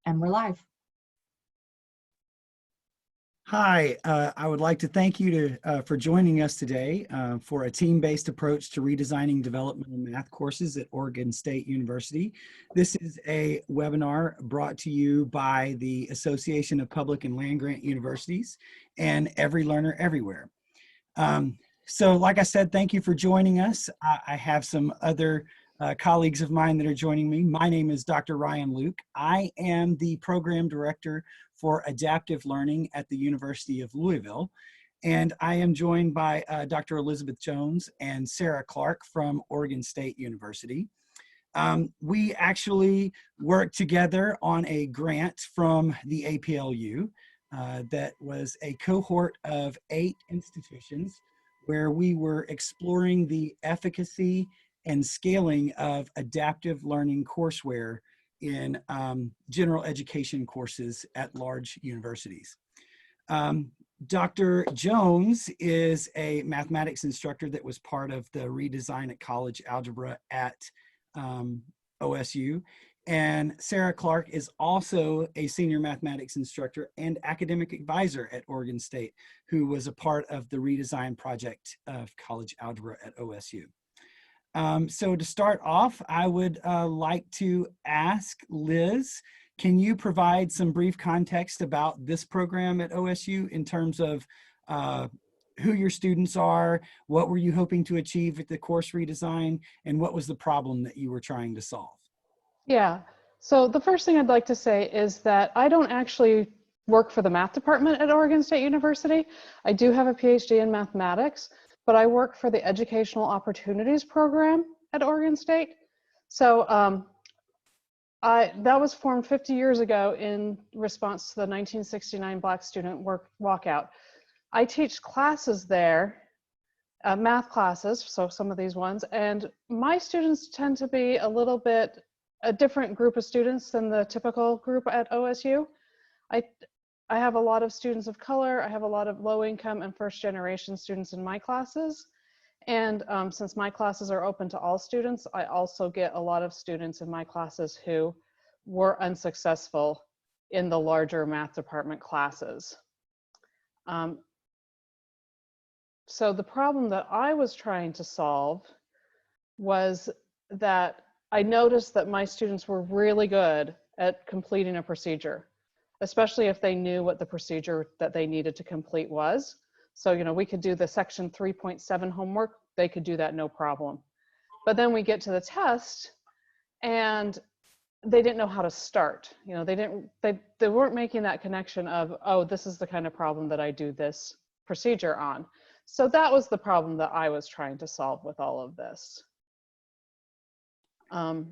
And we're live. Hi, I would like to thank you for joining us today for a team-based approach to redesigning developmental math courses at Oregon State University. This is a webinar brought to you by the Association of Public and Land-Grant Universities and Every Learner Everywhere. So like I said, thank you for joining us. I have some other colleagues of mine that are joining me. My name is Dr. Ryan Luke. I am the program director for adaptive learning at the University of Louisville. And I am joined by Dr. Elizabeth Jones and Sara Clark from Oregon State University. We actually worked together on a grant from the APLU that was a cohort of 8 institutions where we were exploring the efficacy and scaling of adaptive learning courseware in general education courses at large universities. Dr. Jones is a mathematics instructor that was part of the redesign at college algebra at OSU. And Sara Clark is also a senior mathematics instructor and academic advisor at Oregon State, who was a part of the redesign project of college algebra at OSU. So to start off, I would like to ask Liz, can you provide some brief context about this program at OSU in terms of who your students are, what were you hoping to achieve with the course redesign, and what was the problem that you were trying to solve? Yeah, so the first thing I'd like to say is that I don't actually work for the math department at Oregon State University. I do have a PhD in mathematics, but I work for the Educational Opportunities Program at Oregon State. So that was formed 50 years ago in response to the 1969 Black student walkout. I teach classes there, math classes, so some of these ones, and my students tend to be a little bit a different group of students than the typical group at OSU. I have a lot of students of color. I have a lot of low income and first generation students in my classes. And since my classes are open to all students, I also get a lot of students in my classes who were unsuccessful in the larger math department classes. So the problem that I was trying to solve was that I noticed that my students were really good at completing a procedure, especially if they knew what the procedure that they needed to complete was. So, you know, we could do the section 3.7 homework, they could do that no problem. But then we get to the test and they didn't know how to start. You know, they weren't making that connection of, oh, this is the kind of problem that I do this procedure on. So that was the problem that I was trying to solve with all of this. All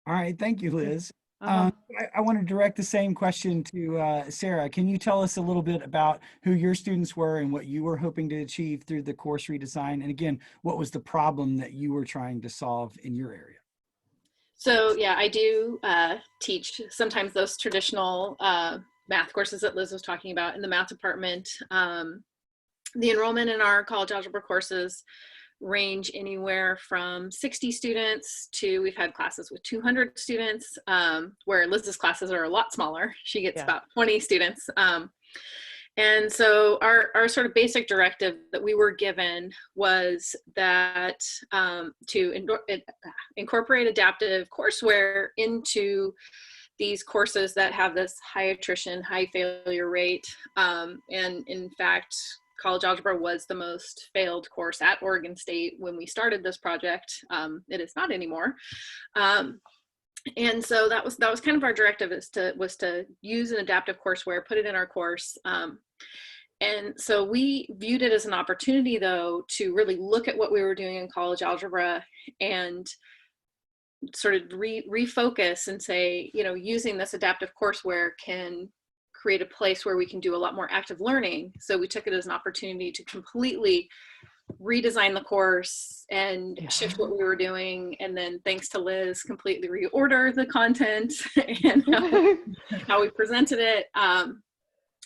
right, thank you, Liz. Uh-huh. I want to direct the same question to Sara. Can you tell us a little bit about who your students were and what you were hoping to achieve through the course redesign? And again, what was the problem that you were trying to solve in your area? So yeah, I do teach sometimes those traditional math courses that Liz was talking about in the math department. The enrollment in our college algebra courses range anywhere from 60 students to, we've had classes with 200 students, where Liz's classes are a lot smaller. She gets about 20 students. And so our sort of basic directive that we were given was that to incorporate adaptive courseware into these courses that have this high attrition, high failure rate. And in fact, college algebra was the most failed course at Oregon State when we started this project. It is not anymore. And so that was kind of our directive, was to use an adaptive courseware, put it in our course. And so we viewed it as an opportunity, though, to really look at what we were doing in college algebra and sort of refocus and say, you know, using this adaptive courseware can create a place where we can do a lot more active learning. So we took it as an opportunity to completely redesign the course and shift what we were doing. And then thanks to Liz, completely reorder the content and how we presented it.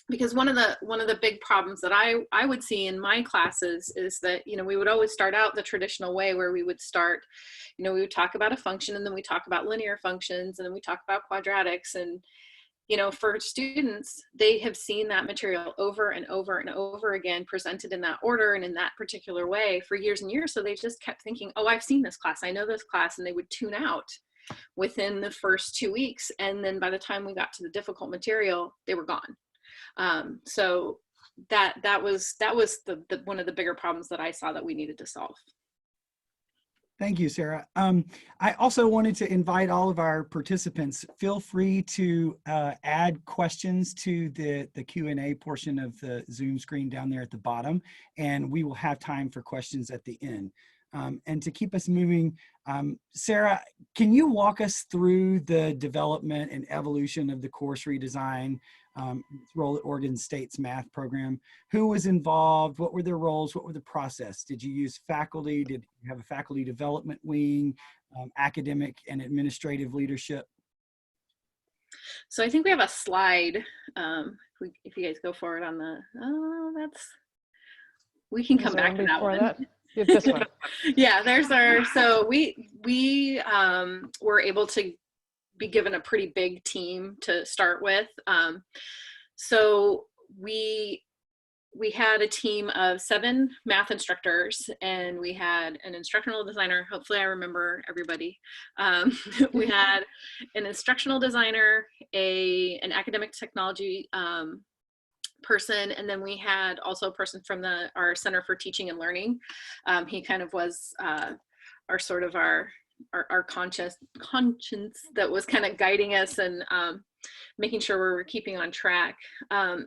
because one of the big problems that I would see in my classes is that, we would always start out the traditional way where we would start, we would talk about a function, and then we talk about linear functions, and then we talk about quadratics. And, for students, they have seen that material over and over and over again presented in that order and in that particular way for years and years. So they just kept thinking, oh, I've seen this class, I know this class, and they would tune out within the first 2 weeks. And then by the time we got to the difficult material, they were gone. So that was the one of the bigger problems that I saw that we needed to solve. Thank you, Sarah. I also wanted to invite all of our participants, feel free to add questions to the Q&A portion of the Zoom screen down there at the bottom, and we will have time for questions at the end. And to keep us moving, Sarah, can you walk us through the development and evolution of the course redesign, its role at Oregon State's math program? Who was involved? What were their roles? What were the process? Did you use faculty? Did you have a faculty development wing, academic and administrative leadership? So I think we have a slide. If you guys go forward on we can come back to that one. This one. Yeah, there's so we were able to be given a pretty big team to start with. So we had a team of 7 math instructors, and we had an instructional designer. Hopefully I remember everybody. We had an instructional designer, an academic technology person, and then we had also a person from our Center for Teaching and Learning. He kind of was our sort of our conscience that was kind of guiding us and making sure we were keeping on track.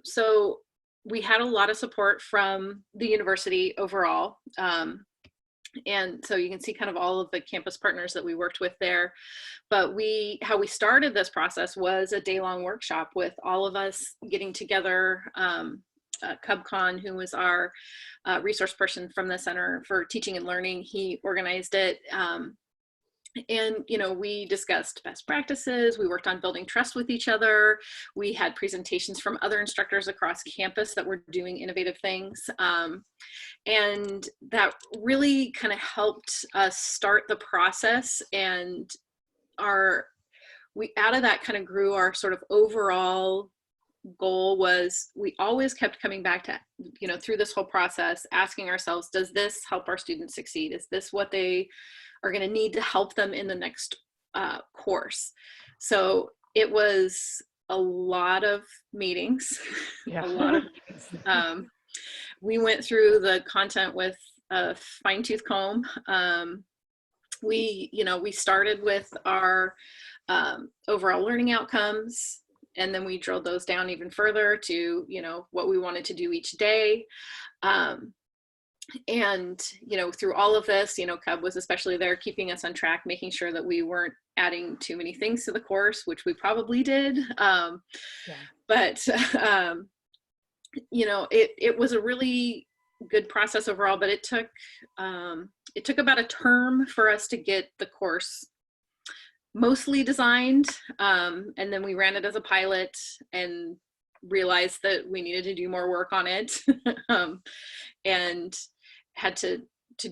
So we had a lot of support from the university overall. And so you can see kind of all of the campus partners that we worked with there. But how we started this process was a day-long workshop with all of us getting together. CubCon, who was our resource person from the Center for Teaching and Learning, he organized it. And, we discussed best practices. We worked on building trust with each other. We had presentations from other instructors across campus that were doing innovative things. And that really kind of helped us start the process. And out of that kind of grew our sort of overall goal was we always kept coming back to, through this whole process, asking ourselves, does this help our students succeed? Is this what they are going to need to help them in the next course? So it was a lot of meetings. Yeah. A lot of meetings. We went through the content with a fine-tooth comb. We started with our overall learning outcomes, and then we drilled those down even further to, what we wanted to do each day. And, through all of this, Cub was especially there keeping us on track, making sure that we weren't adding too many things to the course, which we probably did. But, it was a really good process overall, but it took about a term for us to get the course mostly designed. And then we ran it as a pilot and realized that we needed to do more work on it. And had to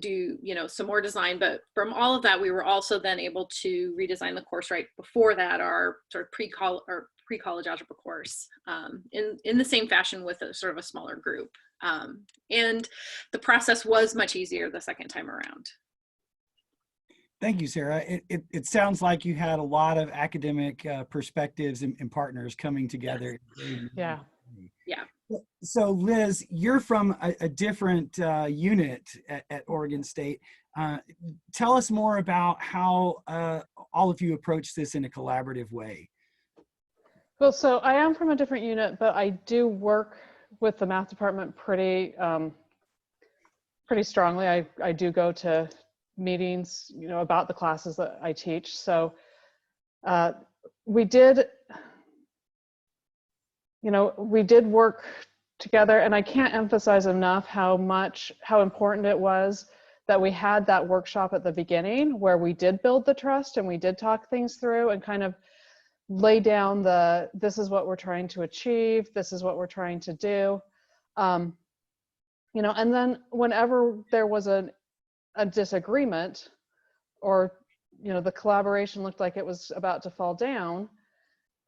do, some more design. But from all of that, we were also then able to redesign the course right before that, our sort of pre-college algebra course, in the same fashion with a sort of a smaller group. And the process was much easier the second time around. Thank you, Sarah. It sounds like you had a lot of academic perspectives and partners coming together. Yeah. Yeah. So Liz, you're from a different unit at Oregon State. Tell us more about how all of you approach this in a collaborative way. Well, so I am from a different unit, but I do work with the math department pretty strongly. I do go to meetings, about the classes that I teach. So we did work together, and I can't emphasize enough how important it was that we had that workshop at the beginning where we did build the trust and we did talk things through and kind of lay down this is what we're trying to achieve, this is what we're trying to do. You know, and then whenever there was a disagreement, or, you know, the collaboration looked like it was about to fall down,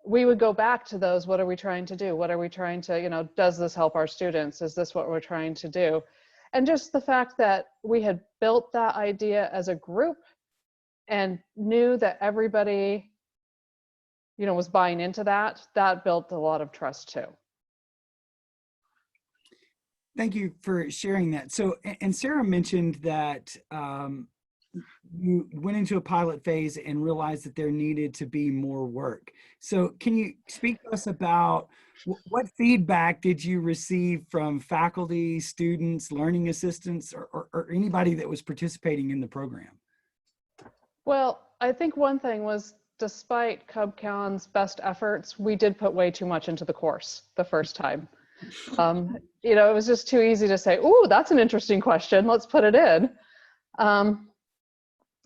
we would go back to those. What are we trying to do? What are we trying to, you know, does this help our students? Is this what we're trying to do? And just the fact that we had built that idea as a group and knew that everybody, you know, was buying into that, that built a lot of trust too. Thank you for sharing that. So, and Sara mentioned that you went into a pilot phase and realized that there needed to be more work. So can you speak to us about what feedback did you receive from faculty, students, learning assistants, or anybody that was participating in the program? Well, I think one thing was, despite CubCon's best efforts, we did put way too much into the course the first time. You know, it was just too easy to say, "Ooh, that's an interesting question. Let's put it in."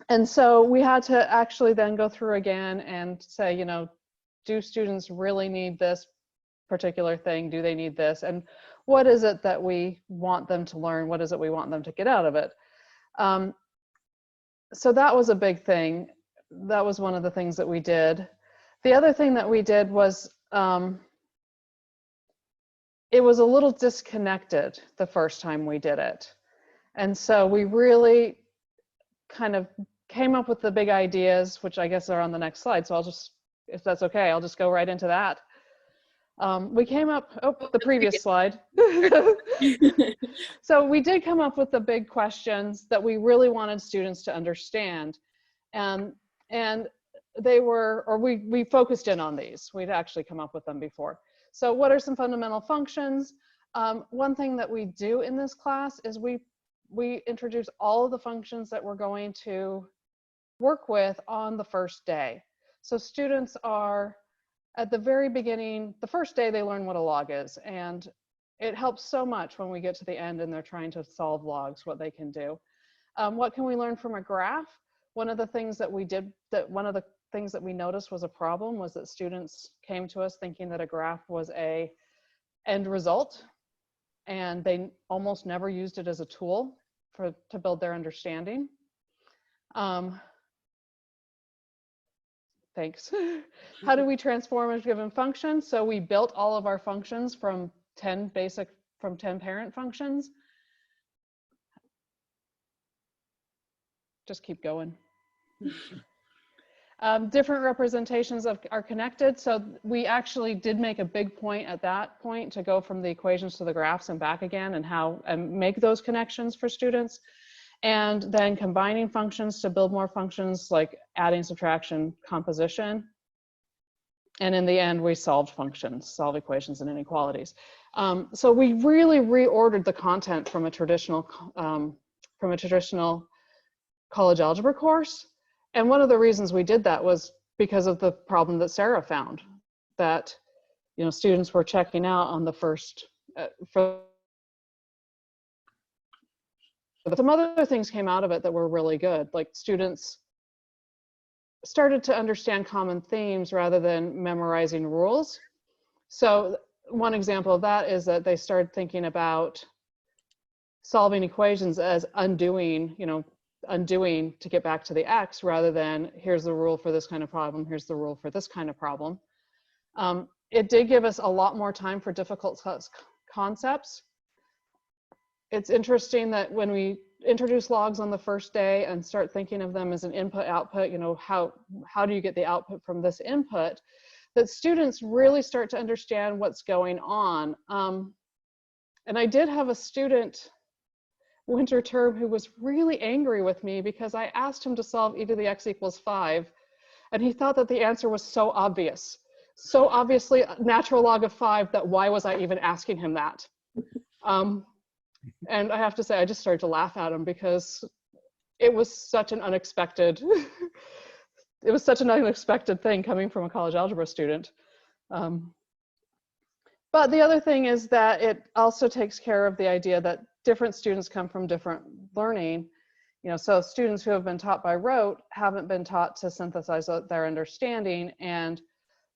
And so we had to actually then go through again and say, you know, do students really need this particular thing? Do they need this? And what is it that we want them to learn? What is it we want them to get out of it? So that was a big thing. That was one of the things that we did. The other thing that we did was, it was a little disconnected the first time we did it. And so we really kind of came up with the big ideas, which I guess are on the next slide. So I'll just, if that's okay, I'll just go right into that. We came up, the previous slide. So we did come up with the big questions that we really wanted students to understand. And they were, or we focused in on these. We'd actually come up with them before. So what are some fundamental functions? One thing that we do in this class is we introduce all of the functions that we're going to work with on the first day. So students are, at the very beginning, the first day they learn what a log is, and it helps so much when we get to the end and they're trying to solve logs, what they can do. What can we learn from a graph? One of the things that we did, one of the things that we noticed was a problem was that students came to us thinking that a graph was a end result, and they almost never used it as a tool to build their understanding. Thanks. How do we transform a given function? So we built all of our functions from 10 parent functions. Just keep going. Different representations are connected. So we actually did make a big point at that point to go from the equations to the graphs and back again, and make those connections for students. And then combining functions to build more functions, like adding, subtraction, composition. And in the end, we solved functions, solve equations and inequalities. So we really reordered the content from a traditional college algebra course. And one of the reasons we did that was because of the problem that Sara found, that, you know, students were checking out on the first, some other things came out of it that were really good. Like, students started to understand common themes rather than memorizing rules. So one example of that is that they started thinking about solving equations as undoing to get back to the X, rather than here's the rule for this kind of problem, here's the rule for this kind of problem. It did give us a lot more time for difficult concepts. It's interesting that when we introduce logs on the first day and start thinking of them as an input output, you know, how do you get the output from this input, that students really start to understand what's going on. And I did have a student winter term who was really angry with me because I asked him to solve e to the x equals 5, and he thought that the answer was so obvious, so obviously natural log of 5, that why was I even asking him that? And I have to say, I just started to laugh at him because it was such an unexpected, it was such an unexpected thing coming from a college algebra student. But the other thing is that it also takes care of the idea that different students come from different learning. You know, so students who have been taught by rote haven't been taught to synthesize their understanding, and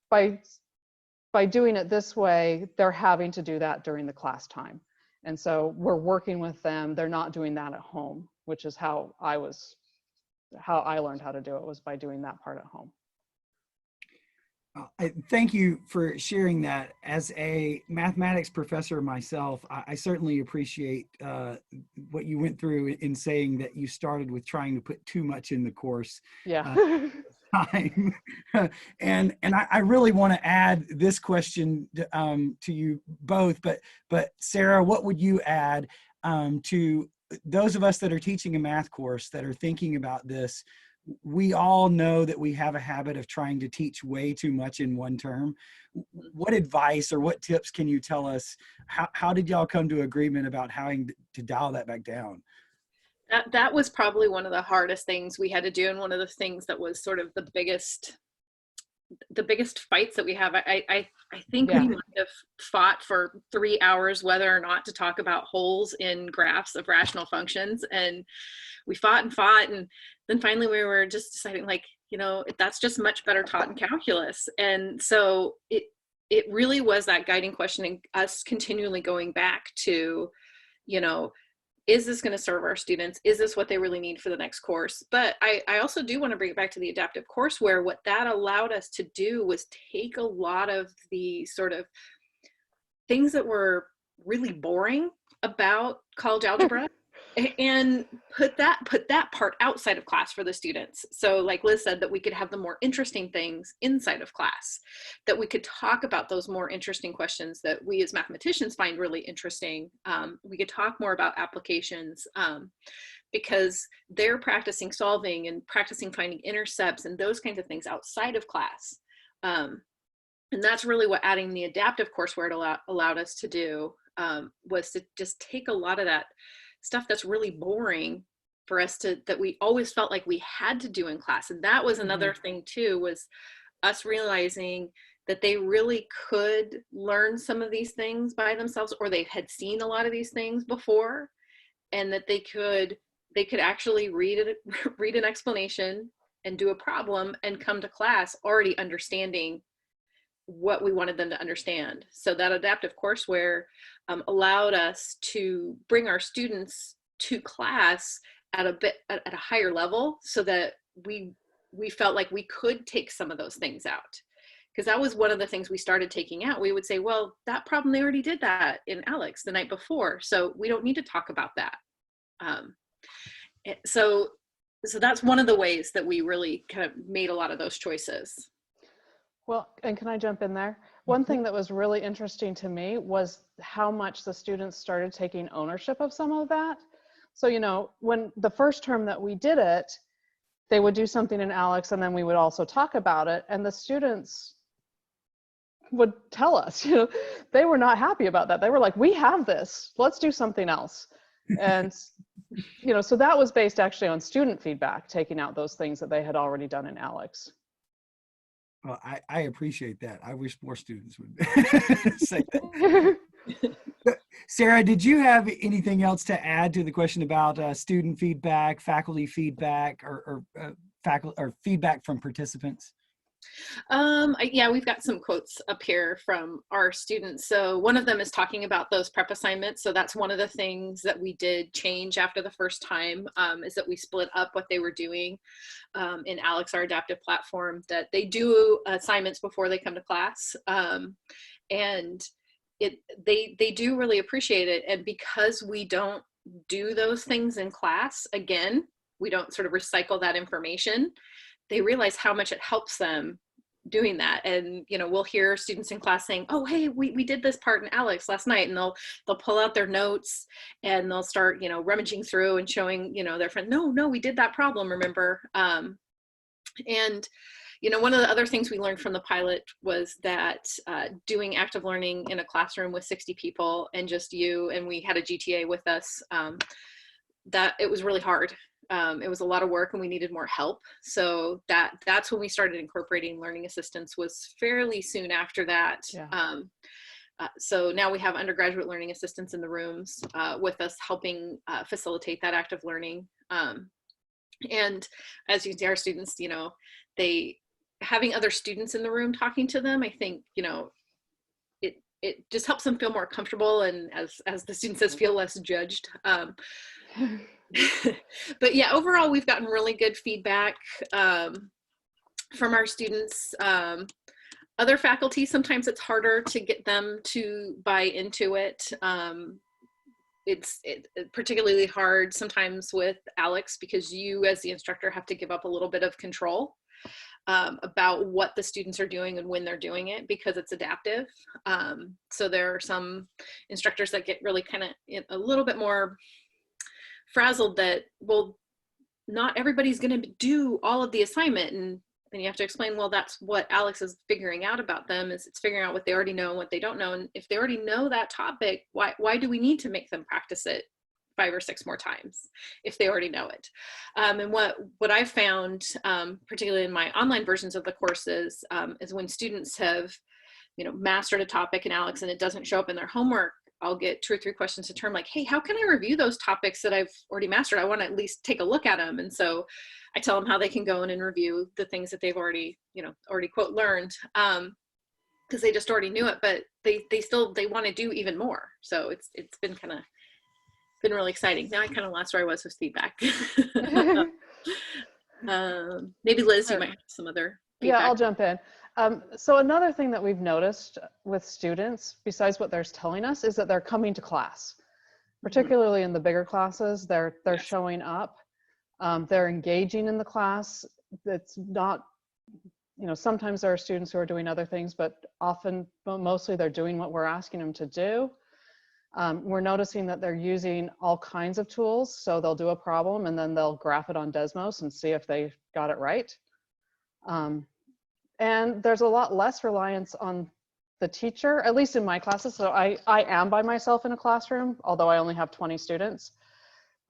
by doing it this way, they're having to do that during the class time. And so we're working with them. They're not doing that at home, which is how I learned how to do it, was by doing that part at home. Thank you for sharing that. As a mathematics professor myself, I certainly appreciate what you went through in saying that you started with trying to put too much in the course. Yeah. Time. and I really want to add this question to you both, but Sarah, what would you add to those of us that are teaching a math course that are thinking about this? We all know that we have a habit of trying to teach way too much in one term. What advice or what tips can you tell us? How did y'all come to agreement about having to dial that back down? That was probably one of the hardest things we had to do, and one of the things that was sort of the biggest fights that we have. I think we might have fought for 3 hours whether or not to talk about holes in graphs of rational functions, and we fought, and then finally we were just deciding, like, that's just much better taught in calculus. And so it really was that guiding question, and us continually going back to, is this going to serve our students? Is this what they really need for the next course? But I also do want to bring it back to the adaptive courseware. What that allowed us to do was take a lot of the sort of things that were really boring about college algebra and put that part outside of class for the students. So like Liz said, that we could have the more interesting things inside of class, that we could talk about those more interesting questions that we as mathematicians find really interesting. We could talk more about applications because they're practicing solving and practicing finding intercepts and those kinds of things outside of class. And that's really what adding the adaptive courseware allowed us to do, was to just take a lot of that stuff that's really boring for us that we always felt like we had to do in class. And that was another thing too, was us realizing that they really could learn some of these things by themselves, or they had seen a lot of these things before, and that they could actually read an explanation and do a problem and come to class already understanding what we wanted them to understand. So that adaptive courseware allowed us to bring our students to class at a higher level, so that we felt like we could take some of those things out. Because that was one of the things we started taking out. We would say, well, that problem, they already did that in Alex the night before, so we don't need to talk about that. So that's one of the ways that we really kind of made a lot of those choices. Well, and can I jump in there? One thing that was really interesting to me was how much the students started taking ownership of some of that. So, when the first term that we did it, they would do something in Alex and then we would also talk about it. And the students would tell us, they were not happy about that. They were like, we have this, let's do something else. And, so that was based actually on student feedback, taking out those things that they had already done in Alex. Well, I appreciate that. I wish more students would say that. Sarah, did you have anything else to add to the question about student feedback, faculty feedback, or feedback from participants? Yeah, we've got some quotes up here from our students. So one of them is talking about those prep assignments. So that's one of the things that we did change after the first time, is that we split up what they were doing in Alex, our adaptive platform, that they do assignments before they come to class. And they do really appreciate it. And because we don't do those things in class, again, we don't sort of recycle that information, they realize how much it helps them doing that. And, we'll hear students in class saying, oh, hey, we did this part in Alex last night, and they'll pull out their notes and they'll start, rummaging through and showing, their friend, no, we did that problem, remember? And, one of the other things we learned from the pilot was that doing active learning in a classroom with 60 people and just you, and we had a GTA with us, that it was really hard. It was a lot of work and we needed more help. So that's when we started incorporating learning assistants, was fairly soon after that. Yeah. So now we have undergraduate learning assistants in the rooms with us, helping facilitate that active learning. And as you see, our students, having other students in the room talking to them, I think, you know, it just helps them feel more comfortable, and as the student says, feel less judged. But yeah, overall, we've gotten really good feedback from our students. Other faculty, sometimes it's harder to get them to buy into it. It's particularly hard sometimes with Alex, because you as the instructor have to give up a little bit of control about what the students are doing and when they're doing it, because it's adaptive. So there are some instructors that get really kind of a little bit more frazzled that, well, not everybody's going to do all of the assignment. And then you have to explain, well, that's what Alex is figuring out about them, is it's figuring out what they already know and what they don't know. And if they already know that topic, why do we need to make them practice it 5 or 6 more times if they already know it? And what I've found, particularly in my online versions of the courses, is when students have, you know, mastered a topic in Alex and it doesn't show up in their homework, I'll get 2 or 3 questions a term like, hey, how can I review those topics that I've already mastered? I want to at least take a look at them. And so I tell them how they can go in and review the things that they've already quote learned, because they just already knew it, but they want to do even more. So it's been really exciting. Now I kind of lost where I was with feedback. Maybe Liz, you might have some other feedback. Yeah, I'll jump in. So another thing that we've noticed with students, besides what they're telling us, is that they're coming to class, particularly in the bigger classes. They're Yes. showing up. They're engaging in the class. It's not, you know, sometimes there are students who are doing other things, but mostly they're doing what we're asking them to do. We're noticing that they're using all kinds of tools. So they'll do a problem and then they'll graph it on Desmos and see if they got it right. And there's a lot less reliance on the teacher, at least in my classes. So I am by myself in a classroom, although I only have 20 students.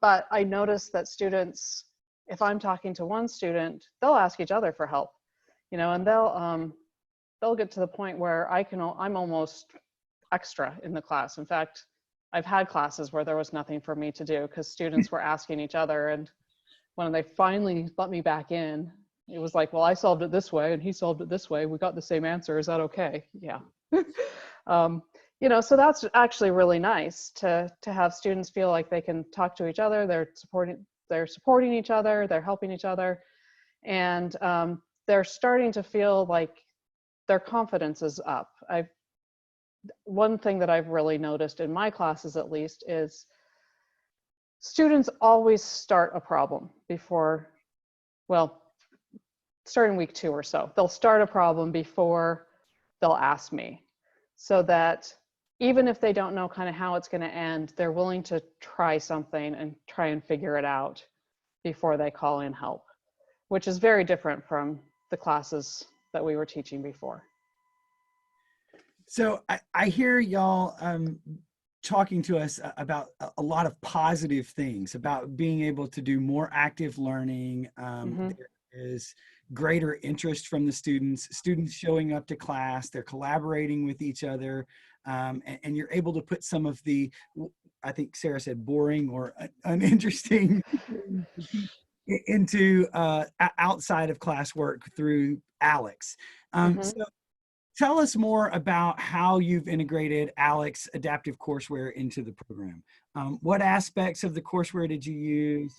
But I notice that students, if I'm talking to one student, they'll ask each other for help, you know, and they'll get to the point where I'm almost extra in the class. In fact, I've had classes where there was nothing for me to do because students were asking each other. And when they finally let me back in, it was like, well, I solved it this way and he solved it this way. We got the same answer. Is that okay? Yeah. You know, so that's actually really nice to have students feel like they can talk to each other. They're supporting each other. They're helping each other. And they're starting to feel like their confidence is up. One thing that I've really noticed in my classes, at least, is students always start a problem before, well, starting week 2 or so. They'll start a problem before they'll ask me, so that even if they don't know kind of how it's going to end, they're willing to try something and try and figure it out before they call in help, which is very different from the classes that we were teaching before. So I hear y'all talking to us about a lot of positive things, about being able to do more active learning. There is greater interest from the students showing up to class, they're collaborating with each other, and you're able to put some of the, I think Sarah said, boring or uninteresting into outside of classwork through Alex. So tell us more about how you've integrated Alex Adaptive Courseware into the program. What aspects of the courseware did you use?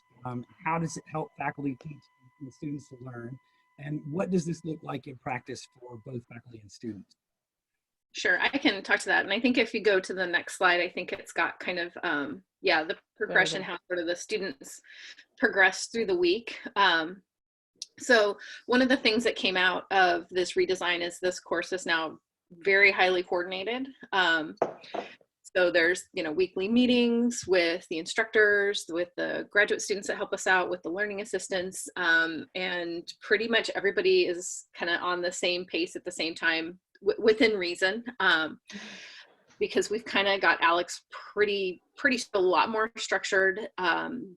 How does it help faculty teach the students to learn? And what does this look like in practice for both faculty and students? Sure, I can talk to that. And I think if you go to the next slide, I think it's got kind of, the progression, how sort of the students progress through the week. So one of the things that came out of this redesign is this course is now very highly coordinated. So there's, weekly meetings with the instructors, with the graduate students that help us out, with the learning assistants, and pretty much everybody is kind of on the same pace at the same time, within reason, because we've kind of got Alex pretty a lot more structured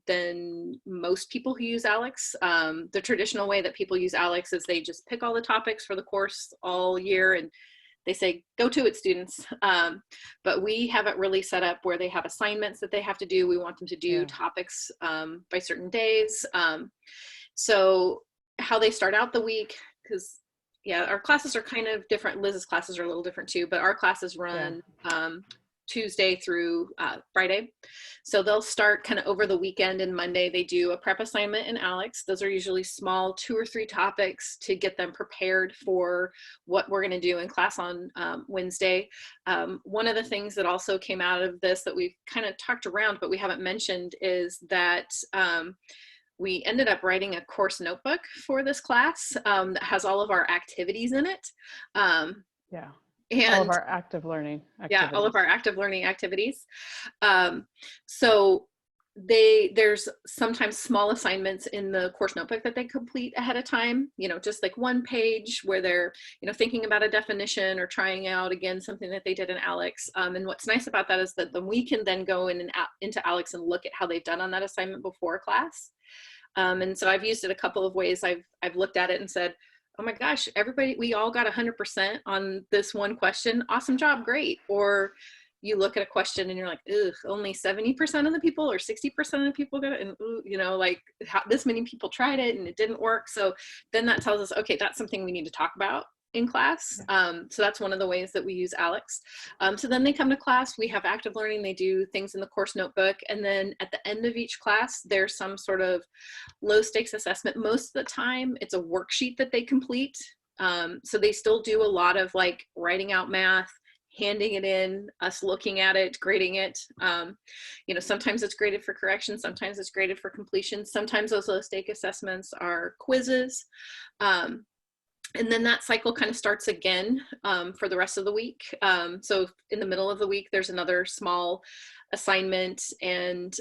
than most people who use Alex. The traditional way that people use Alex is they just pick all the topics for the course all year and they say, go to it, students. But we have it really set up where they have assignments that they have to do. We want them to do topics by certain days. So how they start out the week, because yeah, our classes are kind of different. Liz's classes are a little different too, but our classes run Tuesday through Friday. So they'll start kind of over the weekend, and Monday they do a prep assignment in ALEX. Those are usually small 2 or 3 topics to get them prepared for what we're going to do in class on Wednesday. One of the things that also came out of this that we've kind of talked around, but we haven't mentioned, is that we ended up writing a course notebook for this class that has all of our activities in it. Yeah. And all of our active learning activities. Yeah, all of our active learning activities. So there's sometimes small assignments in the course notebook that they complete ahead of time, you know, just like 1 page where they're, you know, thinking about a definition or trying out again something that they did in ALEX. And what's nice about that is that then we can then go in and into ALEX and look at how they've done on that assignment before class. And so I've used it a couple of ways. I've looked at it and said, oh my gosh, everybody, we all got 100% on this one question. Awesome job, great. Or you look at a question and you're like, ugh, only 70% of the people or 60% of the people got it. And, you know, like this many people tried it and it didn't work. So then that tells us, okay, that's something we need to talk about in class. So that's one of the ways that we use ALEX. So then they come to class, we have active learning, they do things in the course notebook. And then at the end of each class, there's some sort of low stakes assessment. Most of the time it's a worksheet that they complete. So they still do a lot of like writing out math, handing it in, us looking at it, grading it. You know, sometimes it's graded for correction, sometimes it's graded for completion. Sometimes those low stake assessments are quizzes. And then that cycle kind of starts again for the rest of the week. So in the middle of the week, there's another small assignment and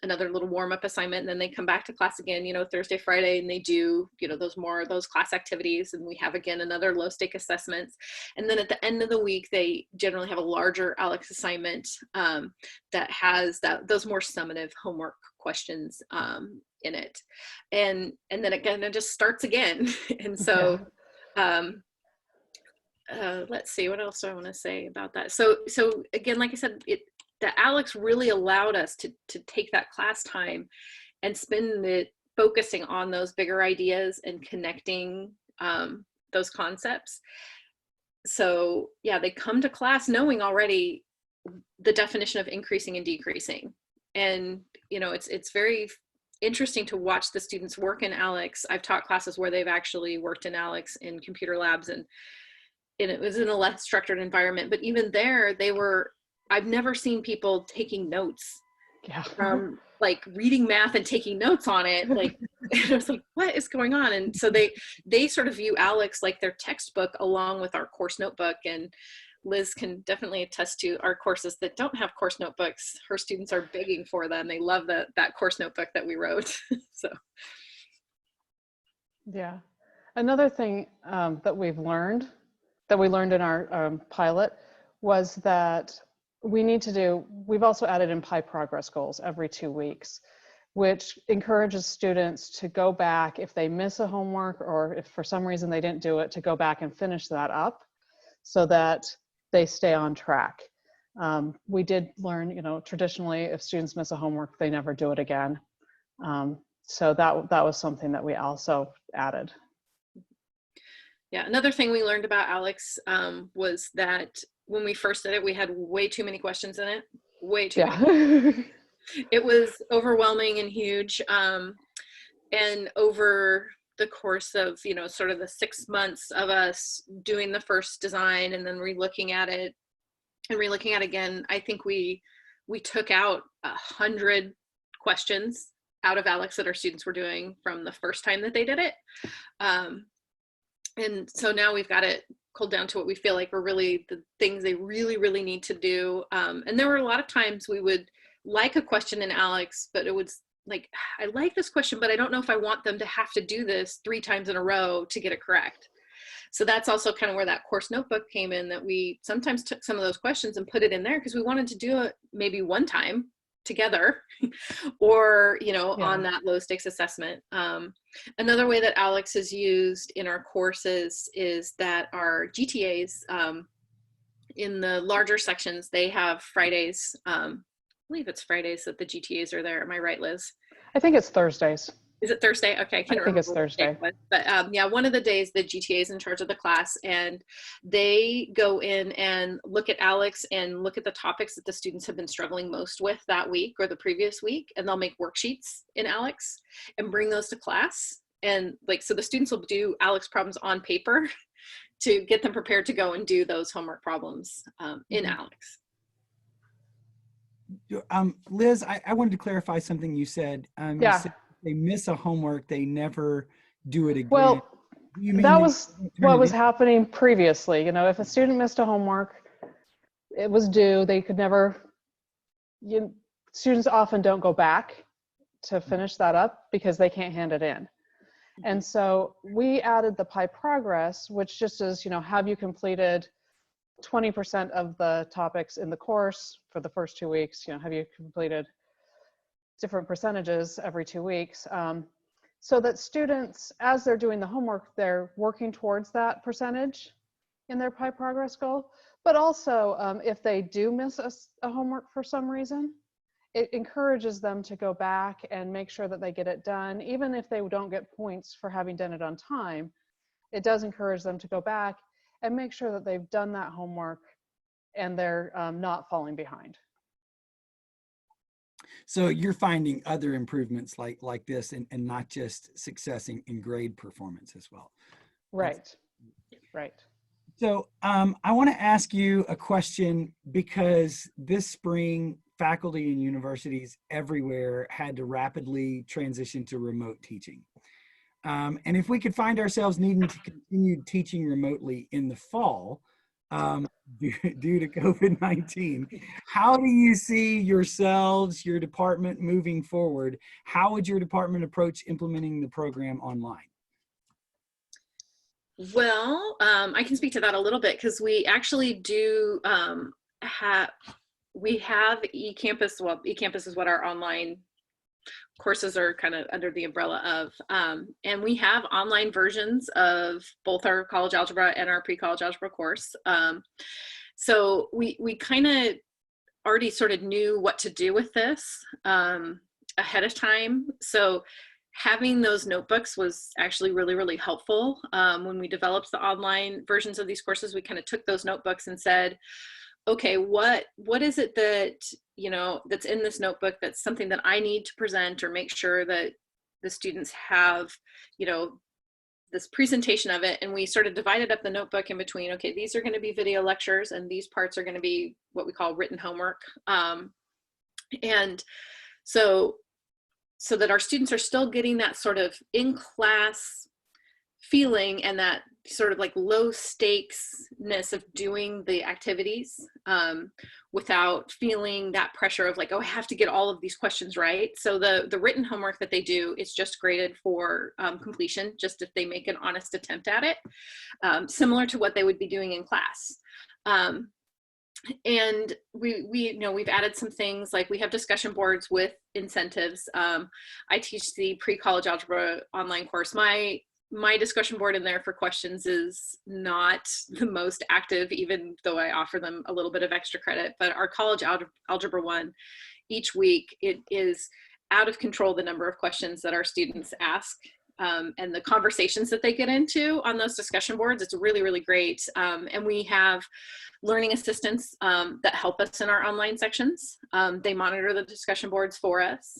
another little warm-up assignment. And then they come back to class again, you know, Thursday, Friday, and they do, you know, those class activities. And we have again another low stake assessments. And then at the end of the week, they generally have a larger ALEX assignment that has those more summative homework questions in it. And then again, it just starts again. And so let's see, what else do I want to say about that? So again, like I said, the ALEX really allowed us to take that class time and spend it focusing on those bigger ideas and connecting those concepts. So yeah, they come to class knowing already the definition of increasing and decreasing. And, you know, it's very interesting to watch the students work in ALEX. I've taught classes where they've actually worked in ALEX in computer labs, and it was in a less structured environment, but even there I've never seen people taking notes from like reading math and taking notes on it. Like, I was like, what is going on? And so they sort of view ALEX like their textbook along with our course notebook. And Liz can definitely attest to our courses that don't have course notebooks. Her students are begging for them. They love that course notebook that we wrote. So. Yeah. Another thing that we learned in our pilot was that we've also added in PI progress goals every 2 weeks, which encourages students to go back if they miss a homework or if for some reason they didn't do it, to go back and finish that up so that they stay on track. We did learn, you know, traditionally if students miss a homework, they never do it again. So that was something that we also added. Yeah, another thing we learned about ALEX was that when we first did it, we had way too many questions in it, way too many. It was overwhelming and huge. And over the course of, you know, sort of the 6 months of us doing the first design and then re-looking at it and re-looking at it again, I think we took out 100 questions out of ALEX that our students were doing from the first time that they did it. And so now we've got it culled down to what we feel like are really the things they really, really need to do. And there were a lot of times we would like a question in ALEX, but it was like, I like this question, but I don't know if I want them to have to do this 3 times in a row to get it correct. So that's also kind of where that course notebook came in, that we sometimes took some of those questions and put it in there because we wanted to do it maybe one time together or, you know, on that low stakes assessment. Another way that ALEX is used in our courses is that our GTAs in the larger sections, they have Fridays. I believe it's Fridays that the GTAs are there. Am I right, Liz? I think it's Thursdays. Is it Thursday? Okay, I can't I think remember it's what day Thursday. it was. But yeah, one of the days the GTA is in charge of the class, and they go in and look at Alex and look at the topics that the students have been struggling most with that week or the previous week, and they'll make worksheets in Alex and bring those to class. And like, so the students will do Alex problems on paper to get them prepared to go and do those homework problems in Alex. Liz, I wanted to clarify something you said. You Yeah. said they miss a homework, they never do it again. Well, You mean that they was turn what it was in? happening previously. You know, if a student missed a homework, it was due, they could never, students often don't go back to finish that up because they can't hand it in. And so we added the Pi Progress, which just is, you know, have you completed 20% of the topics in the course for the first 2 weeks? You know, have you completed different percentages every 2 weeks? So that students, as they're doing the homework, they're working towards that percentage in their Pi Progress goal. But also, if they do miss a homework for some reason, it encourages them to go back and make sure that they get it done. Even if they don't get points for having done it on time, it does encourage them to go back and make sure that they've done that homework and they're not falling behind. So you're finding other improvements like this and not just success in grade performance as well. Right, right. So I want to ask you a question, because this spring, faculty and universities everywhere had to rapidly transition to remote teaching. And if we could find ourselves needing to continue teaching remotely in the fall due to COVID-19, how do you see yourselves, your department moving forward? How would your department approach implementing the program online? Well, I can speak to that a little bit, because we actually do have eCampus. Well, eCampus is what our online courses are kind of under the umbrella of. And we have online versions of both our college algebra and our pre-college algebra course. So we kind of already sort of knew what to do with this ahead of time. So having those notebooks was actually really, really helpful. When we developed the online versions of these courses, we kind of took those notebooks and said, okay, what is it that, you know, that's in this notebook that's something that I need to present or make sure that the students have, you know, this presentation of it. And we sort of divided up the notebook in between, okay, these are going to be video lectures and these parts are going to be what we call written homework. And so that our students are still getting that sort of in-class feeling and that sort of like low stakesness of doing the activities without feeling that pressure of like, oh, I have to get all of these questions right. So the written homework that they do is just graded for completion, just if they make an honest attempt at it, similar to what they would be doing in class. And we you know, we've added some things, like we have discussion boards with incentives. I teach the pre-college algebra online course. My discussion board in there for questions is not the most active, even though I offer them a little bit of extra credit. But our college algebra one, each week, it is out of control, the number of questions that our students ask and the conversations that they get into on those discussion boards. It's really, really great. And we have learning assistants that help us in our online sections. They monitor the discussion boards for us.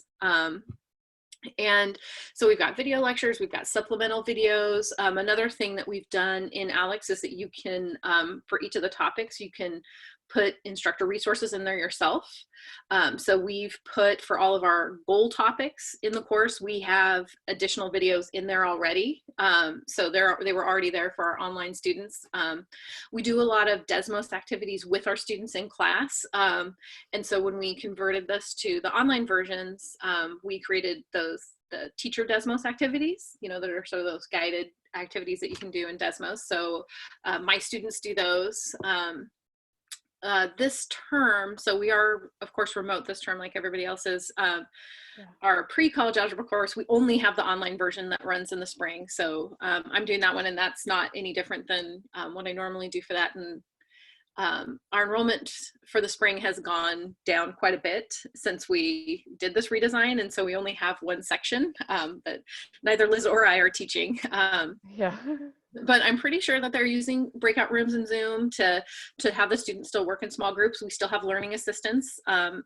And so we've got video lectures, we've got supplemental videos. Another thing that we've done in Alex is that you can, for each of the topics, you can put instructor resources in there yourself. So we've put, for all of our goal topics in the course, we have additional videos in there already. So they were already there for our online students. We do a lot of Desmos activities with our students in class. And so when we converted this to the online versions, we created the teacher Desmos activities, you know, that are sort of those guided activities that you can do in Desmos. So my students do those. This term, so we are, of course, remote this term like everybody else is. Our pre-college algebra course, we only have the online version that runs in the spring. So I'm doing that one, and that's not any different than what I normally do for that. And our enrollment for the spring has gone down quite a bit since we did this redesign. And so we only have one section that neither Liz or I are teaching. Yeah. But I'm pretty sure that they're using breakout rooms in Zoom to have the students still work in small groups. We still have learning assistants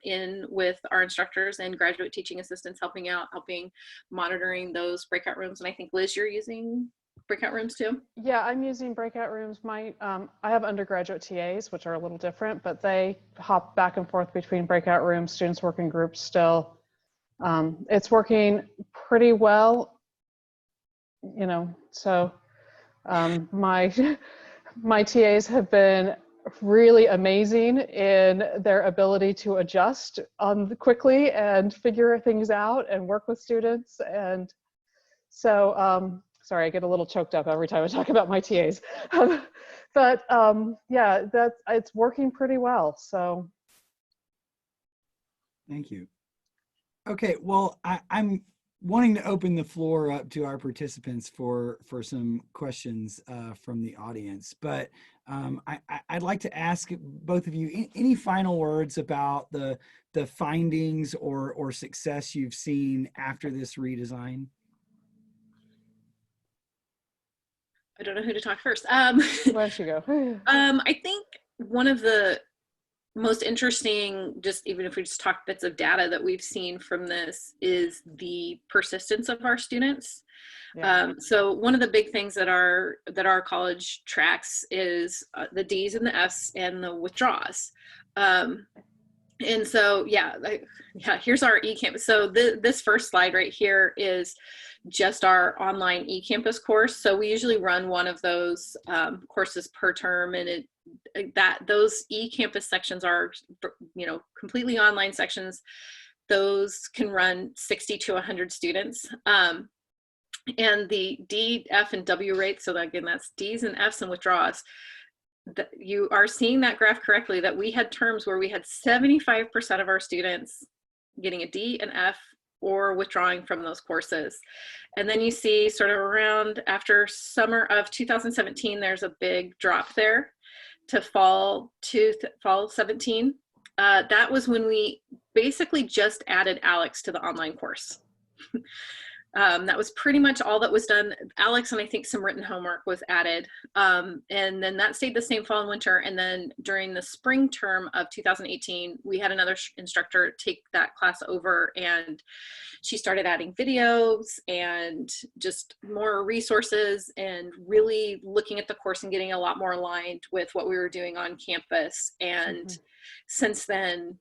in with our instructors and graduate teaching assistants helping out, monitoring those breakout rooms. And I think, Liz, you're using breakout rooms too? Yeah, I'm using breakout rooms. I have undergraduate TAs, which are a little different, but they hop back and forth between breakout rooms, students work in groups still. It's working pretty well, you know, so my TAs have been really amazing in their ability to adjust quickly and figure things out and work with students. And so, sorry, I get a little choked up every time I talk about my TAs. But yeah, it's working pretty well. So. Thank you. Okay, well, I'm wanting to open the floor up to our participants for some questions from the audience, but I'd like to ask both of you any final words about the findings or success you've seen after this redesign. I don't know who to talk first. Why don't you go? I think one of the most interesting, just even if we just talk bits of data that we've seen from this, is the persistence of our students. Yeah. So one of the big things that our college tracks is the D's and the F's and the withdraws. And so, yeah, here's our eCampus. So this first slide right here is just our online eCampus course. So we usually run one of those courses per term, and those eCampus sections are, you know, completely online sections. Those can run 60 to 100 students. And the D, F, and W rates, so that, again, that's D's and F's and withdraws. You are seeing that graph correctly, that we had terms where we had 75% of our students getting a D and F or withdrawing from those courses. And then you see sort of around after summer of 2017, there's a big drop there to fall 17. That was when we basically just added Alex to the online course. That was pretty much all that was done. Alex and I think some written homework was added. And then that stayed the same fall and winter. And then during the spring term of 2018, we had another instructor take that class over, and she started adding videos and just more resources and really looking at the course and getting a lot more aligned with what we were doing on campus. And since then,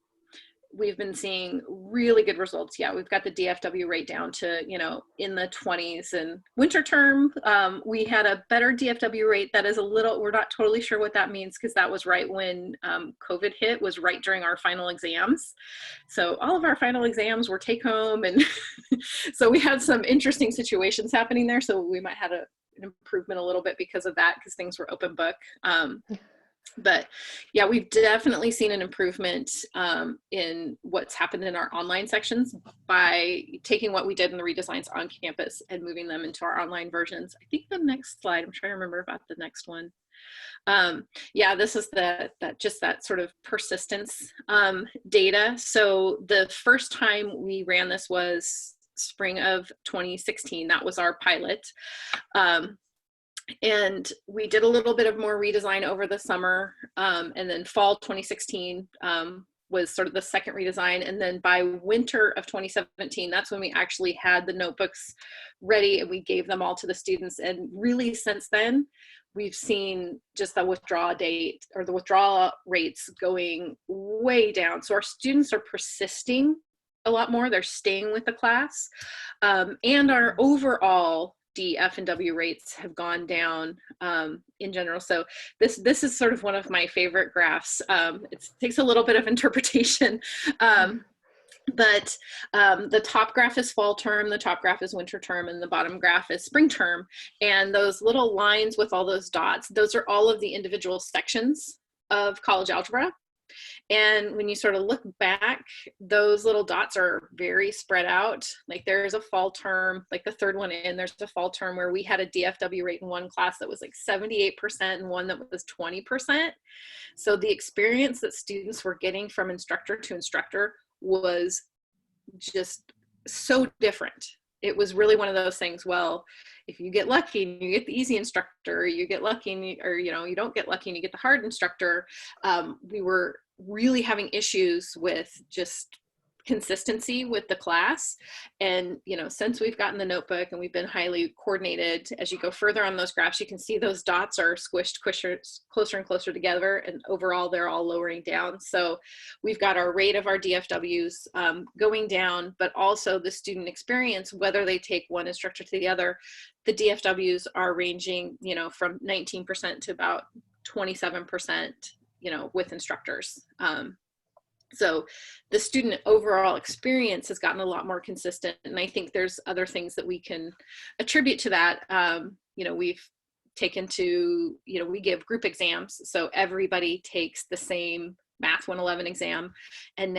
we've been seeing really good results. Yeah, we've got the DFW rate down to, you know, in the 20s. And winter term, we had a better DFW rate. That is a little, we're not totally sure what that means, because that was right when COVID hit, was right during our final exams. So all of our final exams were take home. And so we had some interesting situations happening there. So we might have an improvement a little bit because of that, because things were open book. But yeah, we've definitely seen an improvement in what's happened in our online sections by taking what we did in the redesigns on campus and moving them into our online versions. I think the next slide, I'm trying to remember about the next one. Yeah, this is just that sort of persistence data. So the first time we ran this was spring of 2016. That was our pilot. And we did a little bit of more redesign over the summer, and then fall 2016 was sort of the second redesign. And then by winter of 2017, that's when we actually had the notebooks ready and we gave them all to the students. And really since then, we've seen just the withdrawal date or the withdrawal rates going way down. So our students are persisting a lot more. They're staying with the class, and our overall D, F, and W rates have gone down in general. So this is sort of one of my favorite graphs. It takes a little bit of interpretation, but the top graph is fall term, the top graph is winter term, and the bottom graph is spring term. And those little lines with all those dots, those are all of the individual sections of college algebra. And when you sort of look back, those little dots are very spread out. Like there's a fall term, like the third one in, there's a fall term where we had a DFW rate in one class that was like 78% and one that was 20%. So the experience that students were getting from instructor to instructor was just so different. It was really one of those things, well, if you get lucky and you get the easy instructor, you get lucky and you don't get lucky and you get the hard instructor. We were really having issues with just consistency with the class. And, since we've gotten the notebook and we've been highly coordinated, as you go further on those graphs, you can see those dots are squished closer and closer together. And overall, they're all lowering down. So we've got our rate of our DFWs going down, but also the student experience, whether they take one instructor to the other, the DFWs are ranging, from 19% to about 27%, with instructors. So the student overall experience has gotten a lot more consistent. And I think there's other things that we can attribute to that. We've taken to, we give group exams. So everybody takes the same Math 111 exam. And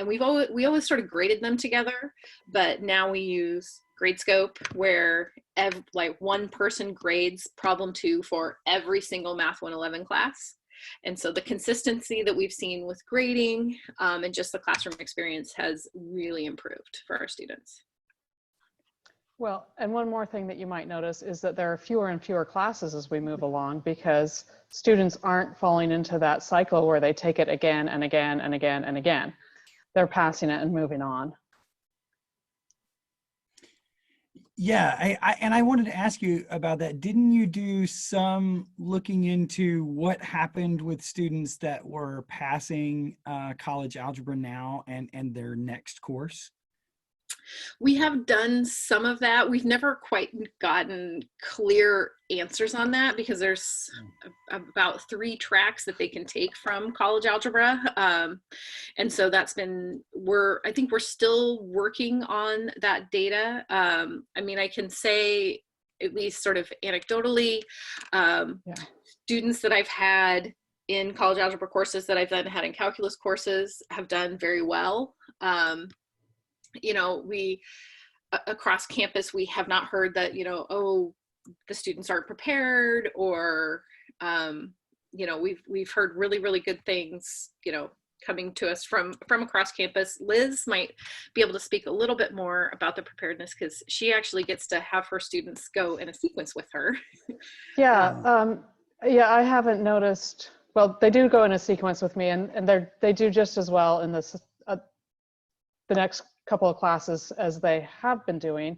we always sort of graded them together, but now we use GradeScope where one person grades problem 2 for every single Math 111 class. And so the consistency that we've seen with grading and just the classroom experience has really improved for our students. Well, and one more thing that you might notice is that there are fewer and fewer classes as we move along because students aren't falling into that cycle where they take it again and again and again and again. They're passing it and moving on. Yeah, I wanted to ask you about that. Didn't you do some looking into what happened with students that were passing college algebra now and their next course? We have done some of that. We've never quite gotten clear answers on that because there's about 3 tracks that they can take from college algebra. And so that's been, I think we're still working on that data. I can say, at least sort of anecdotally, students that I've had in college algebra courses that I've then had in calculus courses have done very well. We across campus, we have not heard that, the students aren't prepared or, we've heard really, really good things, coming to us from across campus. Liz might be able to speak a little bit more about the preparedness because she actually gets to have her students go in a sequence with her. Yeah, I haven't noticed. Well, they do go in a sequence with me and they do just as well in this, the next couple of classes as they have been doing.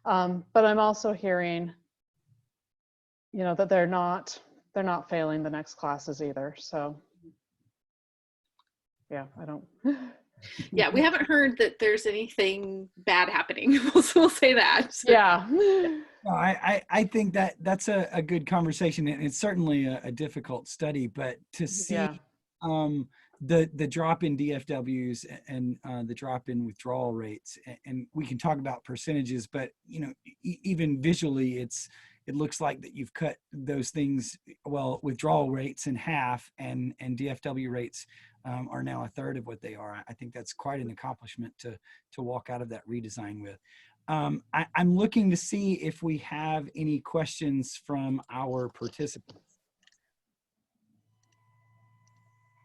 But I'm also hearing, that they're not failing the next classes either. So yeah, I don't. Yeah, we haven't heard that there's anything bad happening. We'll say that. Yeah. No, I think that's a good conversation, and it's certainly a difficult study, but to see the drop in DFWs and the drop in withdrawal rates, and we can talk about percentages, but even visually, it looks like that you've cut those things, withdrawal rates in half, and DFW rates are now 1/3 of what they are. I think that's quite an accomplishment to walk out of that redesign with. I'm looking to see if we have any questions from our participants.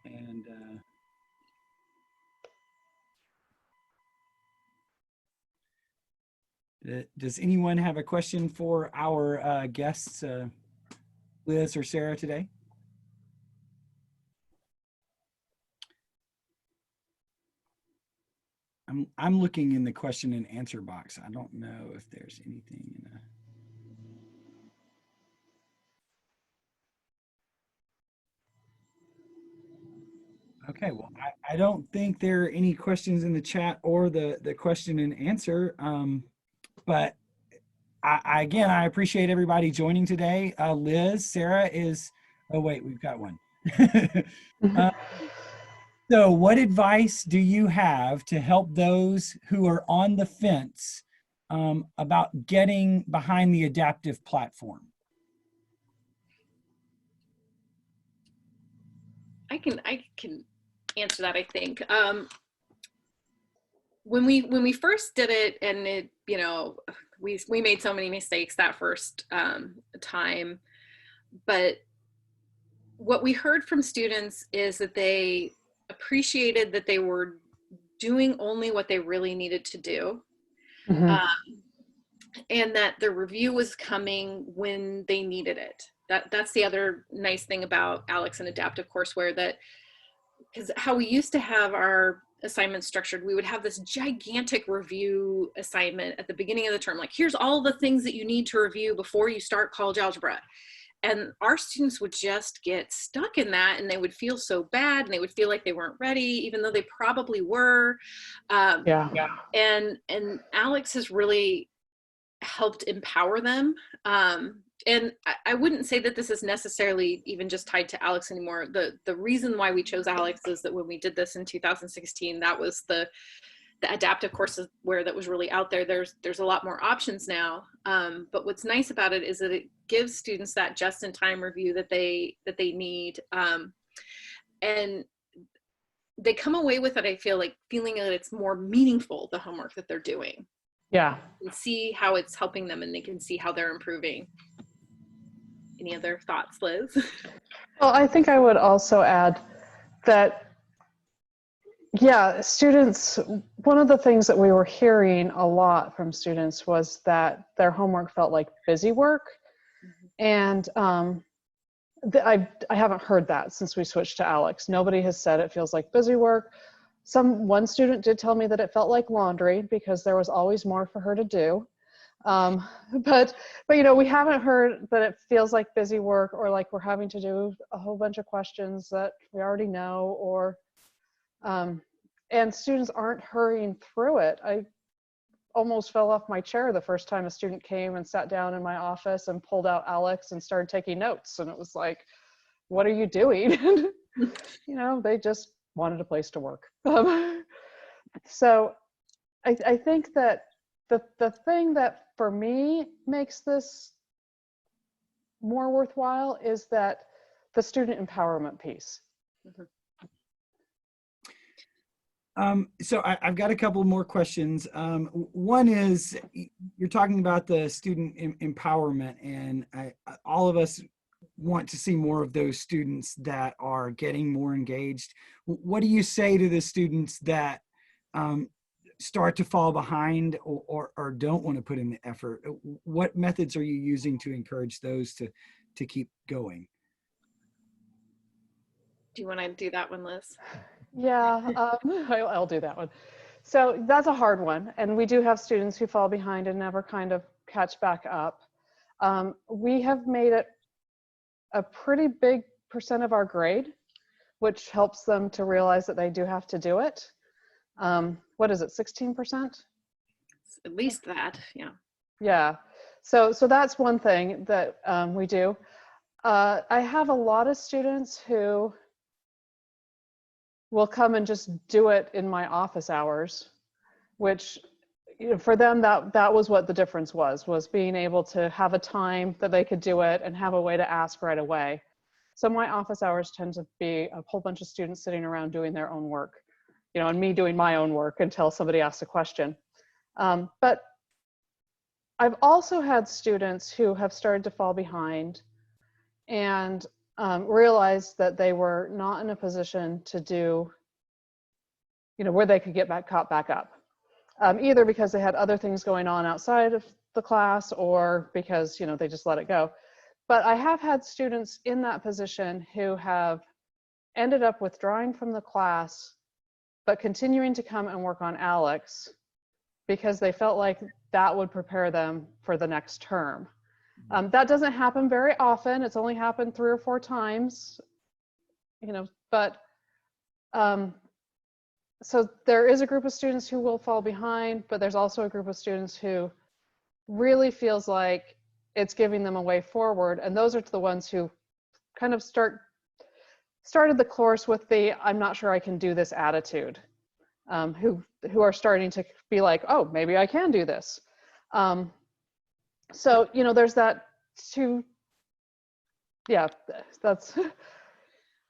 And does anyone have a question for our guests, Liz or Sarah, today? I'm looking in the question and answer box. I don't know if there's anything in the... Okay, well, I don't think there are any questions in the chat or the question and answer, but again, I appreciate everybody joining today. Liz, Sarah is, oh wait, we've got one. So what advice do you have to help those who are on the fence about getting behind the adaptive platform? I can answer that, I think. When we first did it, and it, you know, we made so many mistakes that first time, but what we heard from students is that they appreciated that they were doing only what they really needed to do. Mhm. And that the review was coming when they needed it. That's the other nice thing about ALEKS and adaptive courseware, that because how we used to have our assignments structured, we would have this gigantic review assignment at the beginning of the term, like, here's all the things that you need to review before you start college algebra. And our students would just get stuck in that, and they would feel so bad, and they would feel like they weren't ready, even though they probably were. Yeah. And ALEKS has really helped empower them. And I wouldn't say that this is necessarily even just tied to ALEKS anymore. The reason why we chose ALEKS is that when we did this in 2016, that was the adaptive courseware that was really out there. There's a lot more options now. But what's nice about it is that it gives students that just-in-time review that they need. And they come away with it, I feel like, feeling that it's more meaningful, the homework that they're doing. Yeah. And see how it's helping them, and they can see how they're improving. Any other thoughts, Liz? Well, I think I would also add that, yeah, students, one of the things that we were hearing a lot from students was that their homework felt like busy work. And I haven't heard that since we switched to ALEKS. Nobody has said it feels like busy work. One student did tell me that it felt like laundry because there was always more for her to do. But you know, we haven't heard that it feels like busy work, or like we're having to do a whole bunch of questions that we already know, or and students aren't hurrying through it. I almost fell off my chair the first time a student came and sat down in my office and pulled out ALEKS and started taking notes, and it was like, what are you doing? You know, they just wanted a place to work. So I think that the thing that for me makes this more worthwhile is that the student empowerment piece. So I've got a couple more questions. One is, you're talking about the student empowerment, and all of us want to see more of those students that are getting more engaged. What do you say to the students that start to fall behind, or don't want to put in the effort? What methods are you using to encourage those to keep going? Do you want to do that one, Liz? Yeah, I'll do that one. So that's a hard one. And we do have students who fall behind and never kind of catch back up. We have made it a pretty big percent of our grade, which helps them to realize that they do have to do it. What is it, 16%? At least that, yeah. Yeah, so that's one thing that we do. I have a lot of students who will come and just do it in my office hours, which, you know, for them that was what the difference was being able to have a time that they could do it and have a way to ask right away. So my office hours tend to be a whole bunch of students sitting around doing their own work, you know, and me doing my own work until somebody asks a question. But I've also had students who have started to fall behind and realized that they were not in a position to do, you know, where they could get caught back up, either because they had other things going on outside of the class, or because, you know, they just let it go. But I have had students in that position who have ended up withdrawing from the class, but continuing to come and work on ALEKS because they felt like that would prepare them for the next term. That doesn't happen very often. It's only happened 3 or 4 times, you know, but so there is a group of students who will fall behind, but there's also a group of students who really feels like it's giving them a way forward. And those are the ones who kind of started the course with the, I'm not sure I can do this attitude, who are starting to be like, oh, maybe I can do this. So, you know, there's that too. Yeah, that's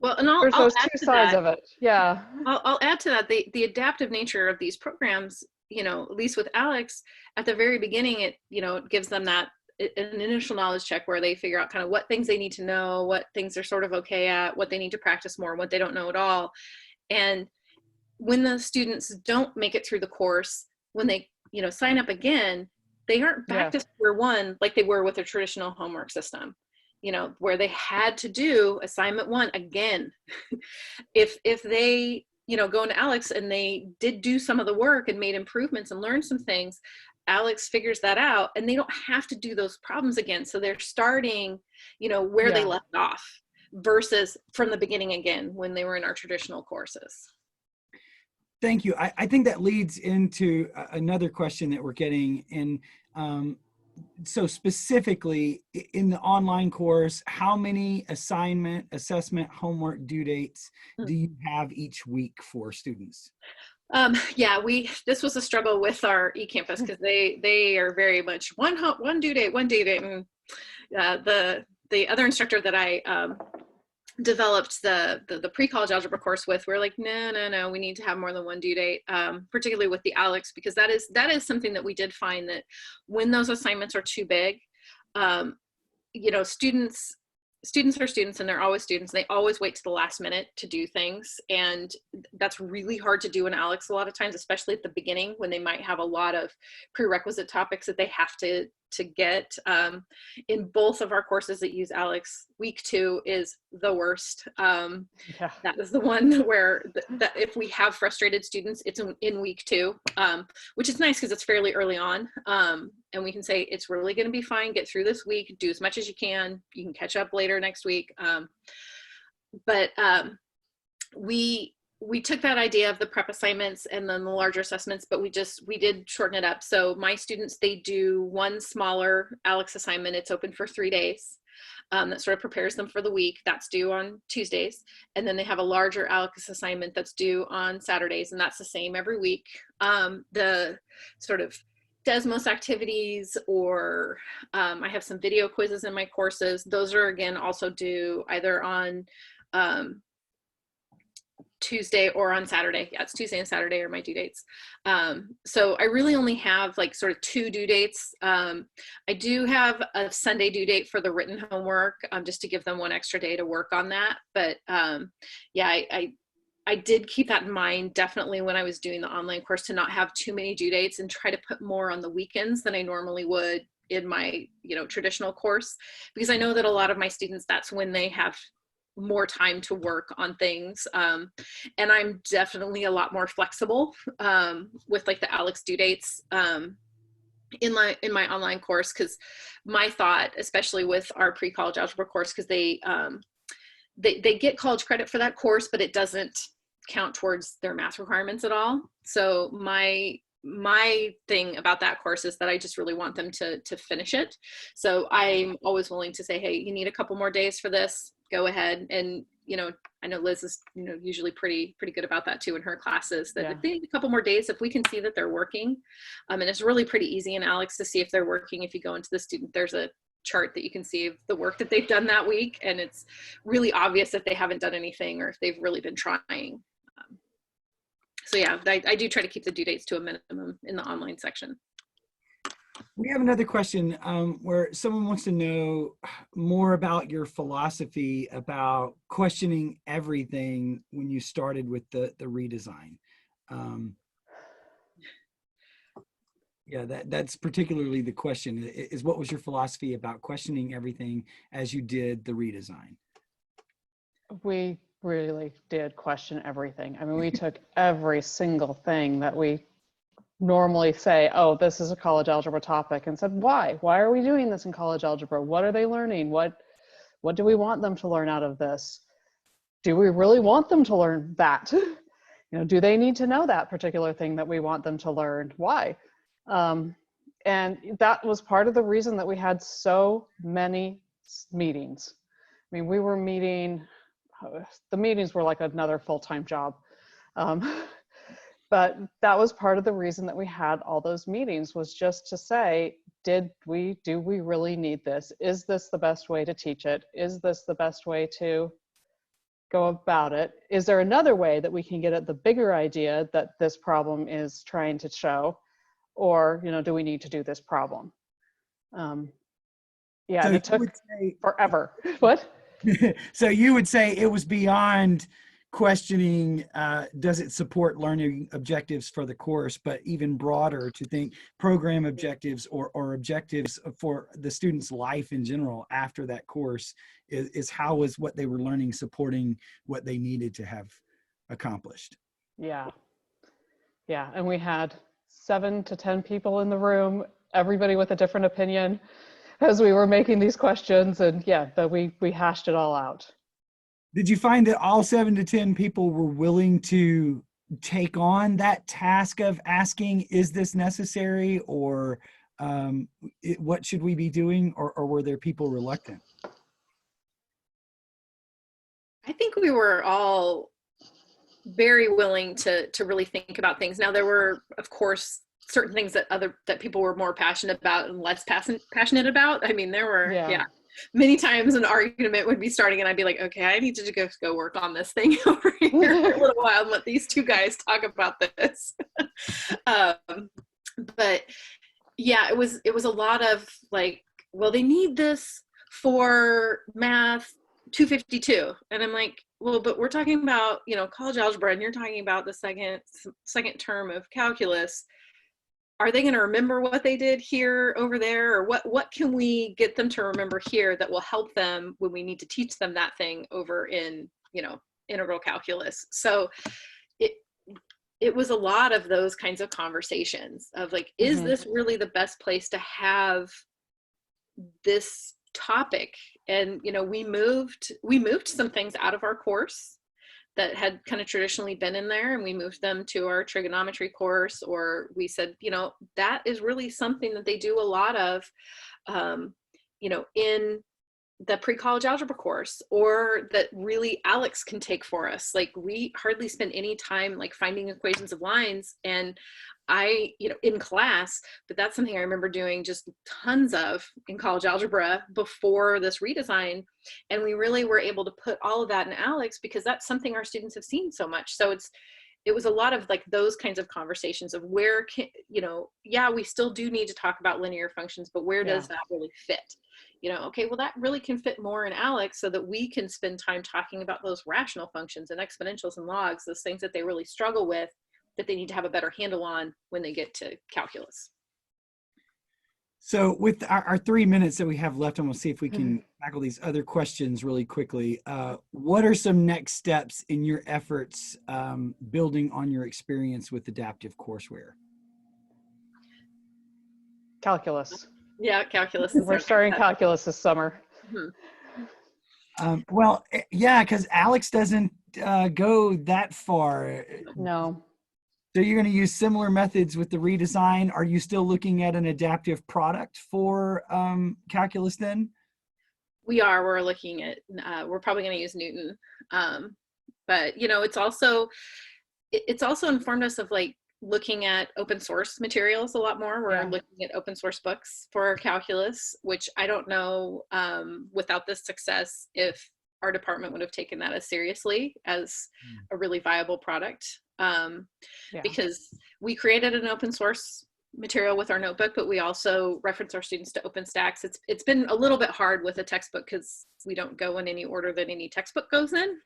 Well, and There's I'll those add two to sides that. of it. Yeah. I'll add to that the adaptive nature of these programs, at least with Alex, at the very beginning, it gives them that an initial knowledge check where they figure out kind of what things they need to know, what things they're sort of okay at, what they need to practice more, what they don't know at all. And when the students don't make it through the course, when they, sign up again, they aren't back to square one like they were with a traditional homework system, where they had to do assignment 1 again. If they, go into Alex and they did do some of the work and made improvements and learned some things, Alex figures that out and they don't have to do those problems again. So they're starting, where they left off versus from the beginning again when they were in our traditional courses. Thank you. I think that leads into another question that we're getting. And so specifically in the online course, how many assignment, assessment, homework due dates do you have each week for students? This was a struggle with our eCampus because they are very much one due date, and the other instructor that I developed the pre-college algebra course with, we're like, no, we need to have more than one due date, particularly with the Alex, because that is something that we did find that when those assignments are too big, students are students and they're always students. They always wait to the last minute to do things. And that's really hard to do in Alex a lot of times, especially at the beginning when they might have a lot of prerequisite topics that they have to get. In both of our courses that use Alex, week 2 is the worst. That is the one where that if we have frustrated students, it's in week 2, which is nice because it's fairly early on. And we can say, it's really going to be fine. Get through this week, do as much as you can. You can catch up later next week. But we took that idea of the prep assignments and then the larger assessments, but we did shorten it up. So my students, they do one smaller Alex assignment. It's open for 3 days. That sort of prepares them for the week. That's due on Tuesdays. And then they have a larger Alex assignment that's due on Saturdays. And that's the same every week. The sort of Desmos activities, or I have some video quizzes in my courses. Those are, again, also due either on Tuesday or on Saturday. Yeah, it's Tuesday and Saturday are my due dates. So I really only have like sort of 2 due dates. I do have a Sunday due date for the written homework, just to give them 1 extra day to work on that. But I did keep that in mind definitely when I was doing the online course, to not have too many due dates and try to put more on the weekends than I normally would in my traditional course, because I know that a lot of my students, that's when they have more time to work on things. And I'm definitely a lot more flexible with like the Alex due dates in my online course, because my thought, especially with our pre-college algebra course, because they get college credit for that course, but it doesn't count towards their math requirements at all. So my thing about that course is that I just really want them to finish it. So I'm always willing to say, hey, you need a couple more days for this, go ahead. And I know Liz is usually pretty good about that too in her classes, that if they need a couple more days, if we can see that they're working, and it's really pretty easy in Alex to see if they're working. If you go into the student, there's a chart that you can see of the work that they've done that week, and it's really obvious if they haven't done anything or if they've really been trying. So yeah, I do try to keep the due dates to a minimum in the online section. We have another question where someone wants to know more about your philosophy about questioning everything when you started with the redesign. That's particularly the question, is what was your philosophy about questioning everything as you did the redesign? We really did question everything. I mean, we took every single thing that we normally say, oh, this is a college algebra topic, and said, why? Why are we doing this in college algebra? What are they learning? What do we want them to learn out of this? Do we really want them to learn that? Do they need to know that particular thing that we want them to learn? Why? And that was part of the reason that we had so many meetings. I mean, we were meeting, the meetings were like another full-time job. But that was part of the reason that we had all those meetings, was just to say, do we really need this? Is this the best way to teach it? Is this the best way to go about it? Is there another way that we can get at the bigger idea that this problem is trying to show? Or, do we need to do this problem? Yeah, So and you it took would say, forever. What? so you would say it was beyond questioning, does it support learning objectives for the course, but even broader to think program objectives or objectives for the student's life in general after that course is how was what they were learning supporting what they needed to have accomplished. Yeah. Yeah, and we had 7 to 10 people in the room, everybody with a different opinion as we were making these questions. And yeah, but we hashed it all out. Did you find that all 7 to 10 people were willing to take on that task of asking, is this necessary, or what should we be doing, or were there people reluctant? I think we were all very willing to really think about things. Now, there were, of course, certain things that people were more passionate about and less passionate about. I mean, there were, yeah, many times an argument would be starting and I'd be like, okay, I need to go work on this thing over here for a little while and let these two guys talk about this. But yeah, it was a lot of like, well, they need this for math 252. And I'm like, well, but we're talking about, college algebra, and you're talking about the second term of calculus. Are they going to remember what they did here, over there? Or what can we get them to remember here that will help them when we need to teach them that thing over in, integral calculus? So it was a lot of those kinds of conversations of like, is this really the best place to have this topic? And, we moved some things out of our course that had kind of traditionally been in there, and we moved them to our trigonometry course, or we said, that is really something that they do a lot of, in the pre-college algebra course, or that really Alex can take for us. Like, we hardly spend any time like finding equations of lines, and in class, but that's something I remember doing just tons of in college algebra before this redesign. And we really were able to put all of that in Alex because that's something our students have seen so much. So it was a lot of like those kinds of conversations of where can, yeah, we still do need to talk about linear functions, but where does that really fit? Okay, well, that really can fit more in Alex so that we can spend time talking about those rational functions and exponentials and logs, those things that they really struggle with, that they need to have a better handle on when they get to calculus. So with our 3 minutes that we have left, and we'll see if we can tackle these other questions really quickly. What are some next steps in your efforts building on your experience with adaptive courseware? Calculus. Yeah, calculus. We're starting calculus this summer. Well, yeah, because Alex doesn't go that far. No. So you're going to use similar methods with the redesign. Are you still looking at an adaptive product for calculus then? We're looking at, we're probably going to use Newton. But, it's also informed us of like looking at open source materials a lot more. We're looking at open source books for calculus, which I don't know without this success if our department would have taken that as seriously as a really viable product. Because we created an open source material with our notebook, but we also reference our students to OpenStax. It's been a little bit hard with a textbook because we don't go in any order that any textbook goes in.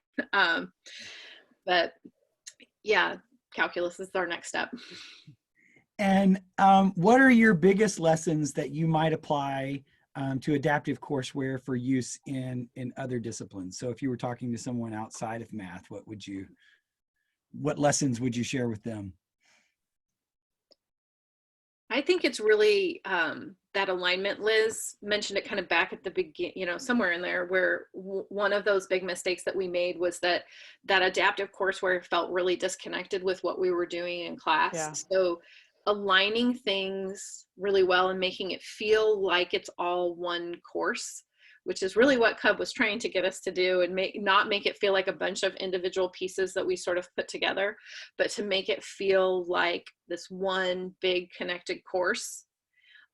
But yeah, calculus is our next step. And what are your biggest lessons that you might apply to adaptive courseware for use in other disciplines? So if you were talking to someone outside of math, what lessons would you share with them? I think it's really that alignment. Liz mentioned it kind of back at the beginning, somewhere in there, where one of those big mistakes that we made was that adaptive courseware felt really disconnected with what we were doing in class. So aligning things really well and making it feel like it's all one course, which is really what Cub was trying to get us to do, and not make it feel like a bunch of individual pieces that we sort of put together, but to make it feel like this one big connected course.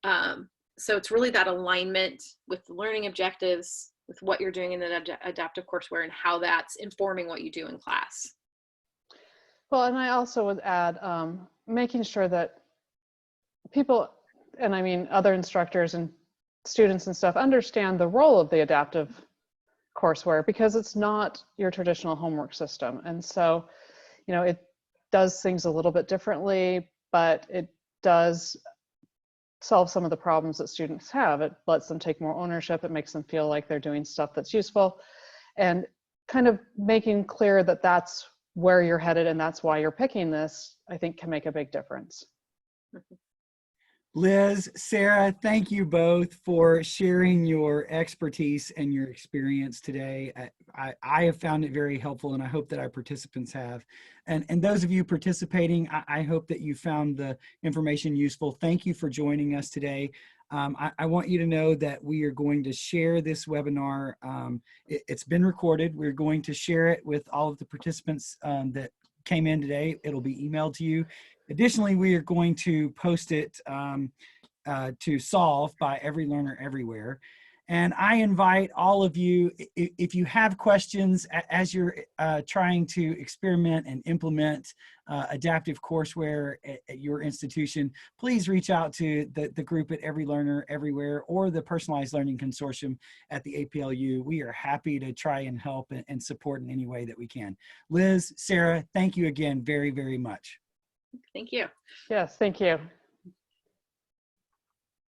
So it's really that alignment with the learning objectives, with what you're doing in the adaptive courseware and how that's informing what you do in class. Well, and I also would add making sure that people, and I mean other instructors and students and stuff, understand the role of the adaptive courseware, because it's not your traditional homework system. And so, you know, it does things a little bit differently, but it does solve some of the problems that students have. It lets them take more ownership. It makes them feel like they're doing stuff that's useful, and kind of making clear that that's where you're headed and that's why you're picking this, I think can make a big difference. Liz, Sarah, thank you both for sharing your expertise and your experience today. I have found it very helpful, and I hope that our participants have. And those of you participating, I hope that you found the information useful. Thank you for joining us today. I want you to know that we are going to share this webinar. It's been recorded. We're going to share it with all of the participants that came in today. It'll be emailed to you. Additionally, we are going to post it to Solve by Every Learner Everywhere. And I invite all of you, if you have questions as you're trying to experiment and implement adaptive courseware at your institution, please reach out to the group at Every Learner Everywhere or the Personalized Learning Consortium at the APLU. We are happy to try and help and support in any way that we can. Liz, Sarah, thank you again very, very much. Thank you. Yes, thank you.